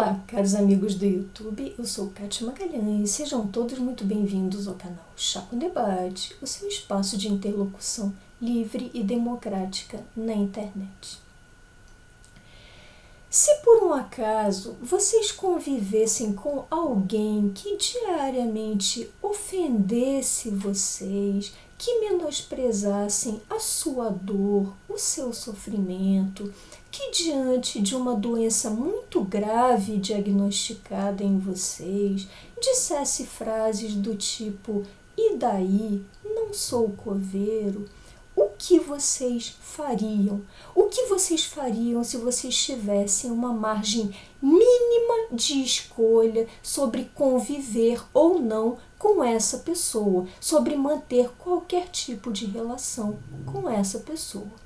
Olá, caros amigos do YouTube, eu sou Kátia Magalhães e sejam todos muito bem-vindos ao canal Chá com Debate, o seu espaço de interlocução livre e democrática na internet. Se por um acaso vocês convivessem com alguém que diariamente ofendesse vocês, que menosprezassem a sua dor, o seu sofrimento, que diante de uma doença muito grave diagnosticada em vocês, dissesse frases do tipo: "E daí? Não sou coveiro", o que vocês fariam? O que vocês fariam se vocês tivessem uma margem mínima de escolha sobre conviver ou não com essa pessoa, sobre manter qualquer tipo de relação com essa pessoa?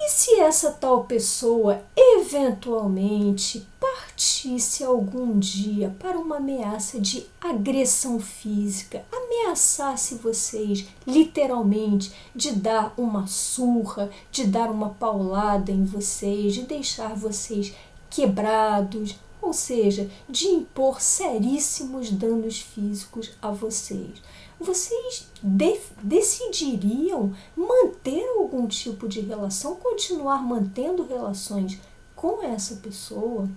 E se essa tal pessoa eventualmente partisse algum dia para uma ameaça de agressão física, ameaçasse vocês literalmente de dar uma surra, de dar uma paulada em vocês, de deixar vocês quebrados, ou seja, de impor seríssimos danos físicos a vocês? Vocês decidiriam manter algum tipo de relação, continuar mantendo relações com essa pessoa?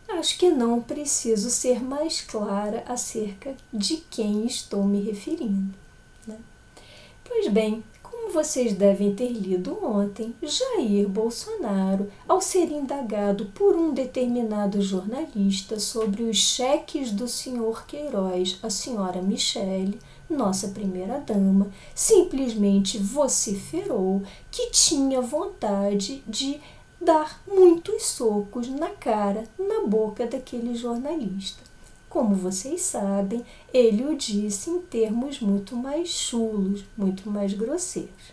Acho que não preciso ser mais clara acerca de quem estou me referindo, né? Pois bem, como vocês devem ter lido ontem, Jair Bolsonaro, ao ser indagado por um determinado jornalista sobre os cheques do senhor Queiroz à senhora Michele, nossa primeira-dama, simplesmente vociferou que tinha vontade de dar muitos socos na cara, na boca daquele jornalista. Como vocês sabem, ele o disse em termos muito mais chulos, muito mais grosseiros.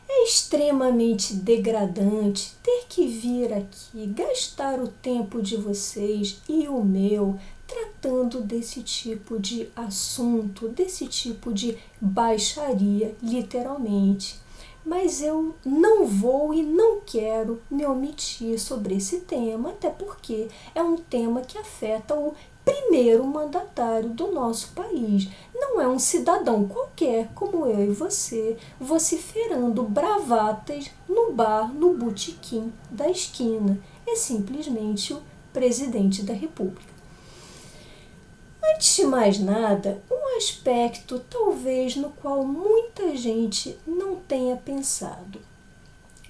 É extremamente degradante ter que vir aqui gastar o tempo de vocês e o meu tratando desse tipo de assunto, desse tipo de baixaria, literalmente. Mas eu não vou e não quero me omitir sobre esse tema, até porque é um tema que afeta o primeiro mandatário do nosso país. Não é um cidadão qualquer, como eu e você, vociferando bravatas no bar, no botequim da esquina. É simplesmente o presidente da República. Antes de mais nada, um aspecto talvez no qual muita gente não tenha pensado.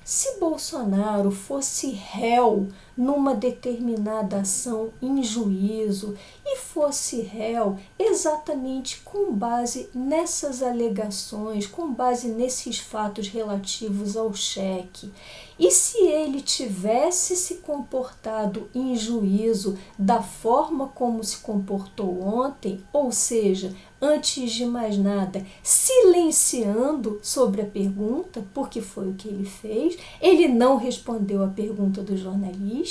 Se Bolsonaro fosse réu numa determinada ação em juízo e fosse réu exatamente com base nessas alegações, com base nesses fatos relativos ao cheque, e se ele tivesse se comportado em juízo da forma como se comportou ontem, ou seja, antes de mais nada, silenciando sobre a pergunta, porque foi o que ele fez, ele não respondeu a pergunta do jornalista.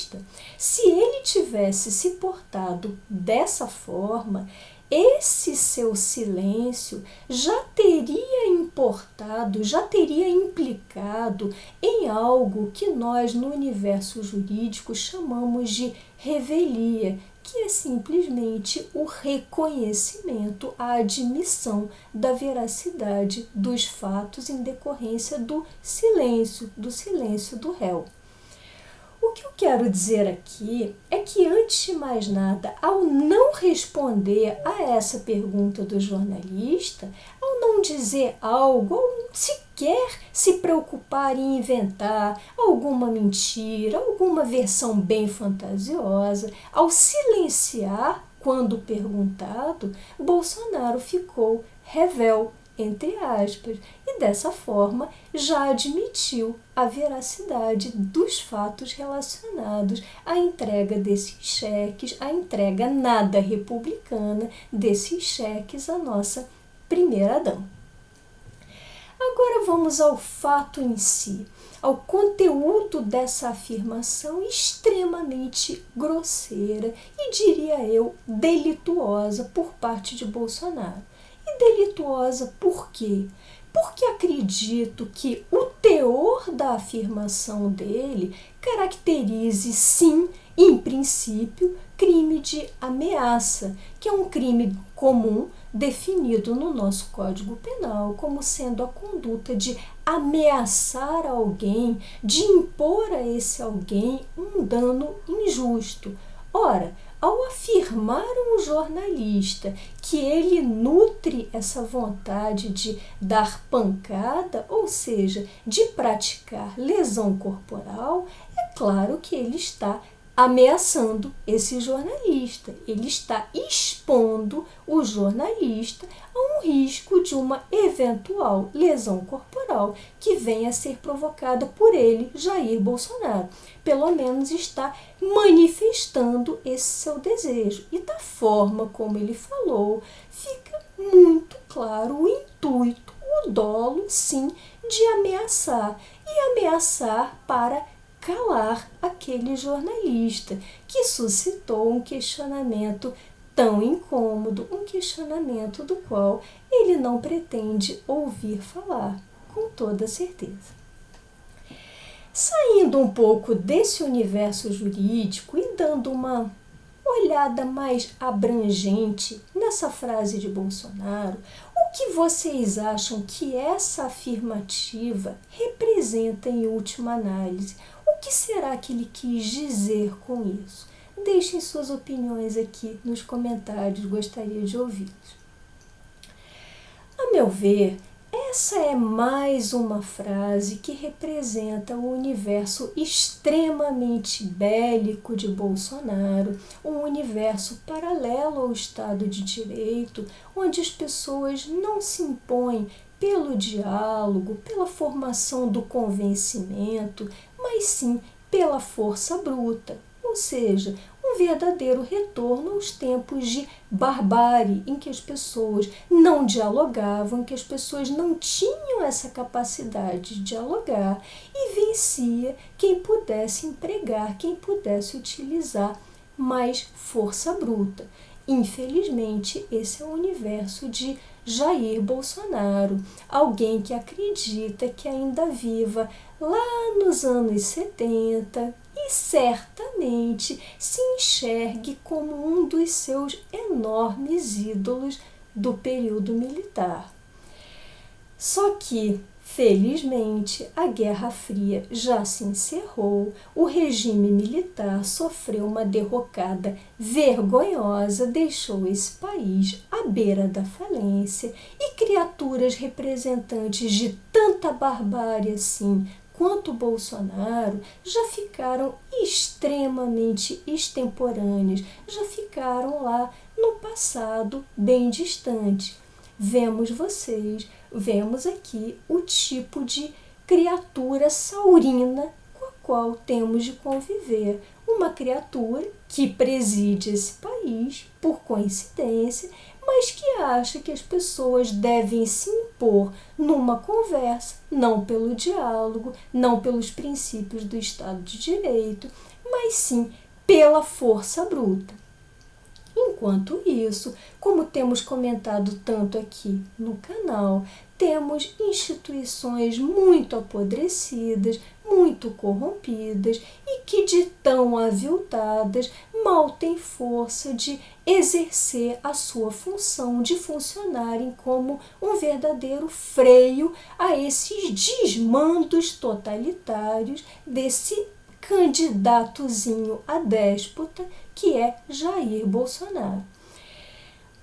Se ele tivesse se portado dessa forma, esse seu silêncio já teria importado, já teria implicado em algo que nós no universo jurídico chamamos de revelia, que é simplesmente o reconhecimento, a admissão da veracidade dos fatos em decorrência do silêncio do réu. O que eu quero dizer aqui é que, antes de mais nada, ao não responder a essa pergunta do jornalista, ao não dizer algo, ao sequer se preocupar em inventar alguma mentira, alguma versão bem fantasiosa, ao silenciar quando perguntado, Bolsonaro ficou revel, entre aspas, e dessa forma já admitiu a veracidade dos fatos relacionados à entrega desses cheques, à entrega nada republicana desses cheques à nossa primeira-dama. Agora vamos ao fato em si, ao conteúdo dessa afirmação extremamente grosseira e, diria eu, delituosa por parte de Bolsonaro. E delituosa por quê? porque acredito que o teor da afirmação dele caracterize, sim, em princípio, crime de ameaça, que é um crime comum definido no nosso Código Penal como sendo a conduta de ameaçar alguém, de impor a esse alguém um dano injusto. Ora, ao afirmar um jornalista que ele nutre essa vontade de dar pancada, ou seja, de praticar lesão corporal, é claro que ele está ameaçando esse jornalista. Ele está expondo o jornalista a um risco de uma eventual lesão corporal que venha a ser provocada por ele, Jair Bolsonaro. Pelo menos está manifestando esse seu desejo. E da forma como ele falou, fica muito claro o intuito, o dolo, sim, de ameaçar. E ameaçar para calar aquele jornalista, que suscitou um questionamento tão incômodo, um questionamento do qual ele não pretende ouvir falar, com toda certeza. Saindo um pouco desse universo jurídico e dando uma olhada mais abrangente nessa frase de Bolsonaro, o que vocês acham que essa afirmativa representa em última análise? O que será que ele quis dizer com isso? Deixem suas opiniões aqui nos comentários, gostaria de ouvi-los. A meu ver, essa é mais uma frase que representa o universo extremamente bélico de Bolsonaro, um universo paralelo ao Estado de Direito, onde as pessoas não se impõem pelo diálogo, pela formação do convencimento, mas sim pela força bruta, ou seja, um verdadeiro retorno aos tempos de barbárie, em que as pessoas não dialogavam, em que as pessoas não tinham essa capacidade de dialogar e vencia quem pudesse empregar, quem pudesse utilizar mais força bruta. Infelizmente, esse é o universo de Jair Bolsonaro, alguém que acredita que ainda viva lá nos anos 70 e certamente se enxergue como um dos seus enormes ídolos do período militar. Só que, felizmente, a Guerra Fria já se encerrou, o regime militar sofreu uma derrocada vergonhosa, deixou esse país à beira da falência e criaturas representantes de tanta barbárie assim quanto Bolsonaro já ficaram extremamente extemporâneas, já ficaram lá no passado bem distante. Vemos aqui o tipo de criatura saurina com a qual temos de conviver. Uma criatura que preside esse país, por coincidência, mas que acha que as pessoas devem se impor numa conversa, não pelo diálogo, não pelos princípios do Estado de Direito, mas sim pela força bruta. Enquanto isso, como temos comentado tanto aqui no canal, temos instituições muito apodrecidas, muito corrompidas e que de tão aviltadas mal têm força de exercer a sua função de funcionarem como um verdadeiro freio a esses desmandos totalitários desse candidatozinho a déspota que é Jair Bolsonaro.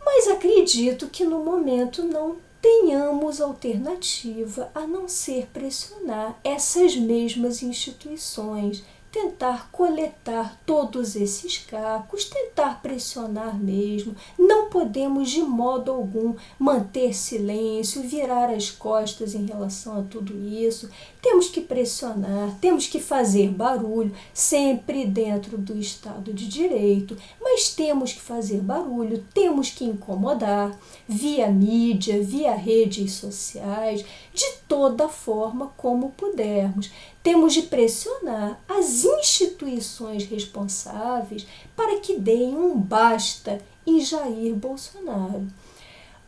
Mas acredito que no momento não tenhamos alternativa a não ser pressionar essas mesmas instituições, tentar coletar todos esses cacos, tentar pressionar mesmo. Não podemos de modo algum manter silêncio, virar as costas em relação a tudo isso. Temos que pressionar, temos que fazer barulho, sempre dentro do Estado de Direito, mas temos que fazer barulho, temos que incomodar via mídia, via redes sociais, de toda forma como pudermos. Temos de pressionar as instituições responsáveis para que deem um basta em Jair Bolsonaro.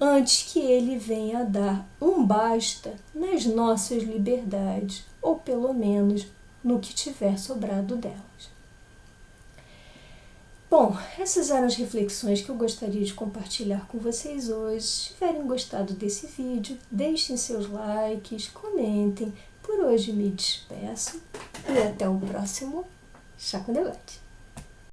antes que ele venha a dar um basta nas nossas liberdades, ou pelo menos no que tiver sobrado delas. Bom, essas eram as reflexões que eu gostaria de compartilhar com vocês hoje. Se tiverem gostado desse vídeo, deixem seus likes, comentem. Por hoje me despeço e até o próximo Chá com Debate.